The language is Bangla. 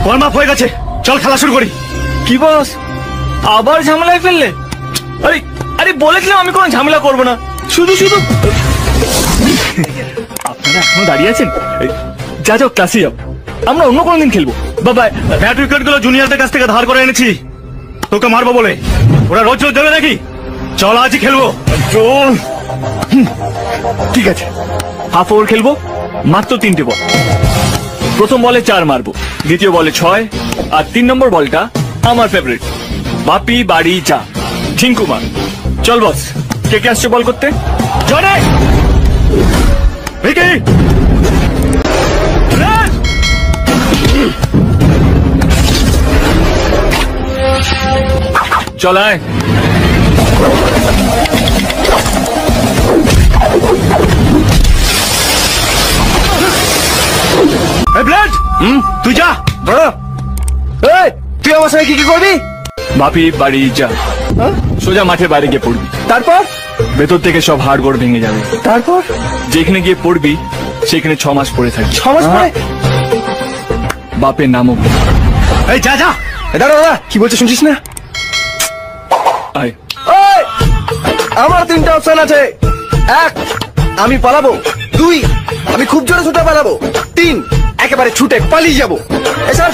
মাপ হয়ে গেছে, চল খেলা শুরু করি। কি বস, আবার ঝামেলায় ফেললে? আরে আরে বলেছিলাম আমি কোনো ঝামেলা করবো না, শুধু শুধু। আপনারা এখনো দাঁড়িয়ে আছেন? যা যাও ক্লাসে যাও, আমরা অন্য কোনো দিন খেলবো। বাবাই। ব্যাট উইকেট গুলো জুনিয়রদের কাছ থেকে ধার করে এনেছি, তোকে মারবো বলে। ওরা রোজ রোজ দেবে নাকি? চল আজই খেলবো। ঠিক আছে, হাফ ওভার খেলবো, মাত্র 3টে বল। প্রথম বলে 4 মারবো, দ্বিতীয় বলে 6, আর 3 নম্বর বলটা আমার ফেভারিট, বাপি বাড়ি যা, ঝিঙ্কুমার। চল বস, কে কে আসছে বল করতে? জনে ভিকি, রাজ! চল আয়। এই ব্লেড, তুই যা। এই, তুই আমার সঙ্গে কি কি করবি? বাপি বাড়ি যা, সোজা মাঠের বাইরে গিয়ে পড়বি। তারপর? ভেতর থেকে সব হাড়গোড় ভেঙে যাবে। তারপর? যেখানে গিয়ে পড়বি সেখানে 6 মাস পড়ে থাকবি। 6 মাস পরে? বাপের নামও বল। এই যা যা। দাঁড়া দাঁড়া, কি বলছে শুনছিস না? আয়। ওই, আমার 3টা অপশন আছে। 1, আমি পালাবো। 2, আমি খুব জোরে ছুটে পালাবো। 3, একেবারে ছুটে পালিয়ে যাবো। এই স্যার,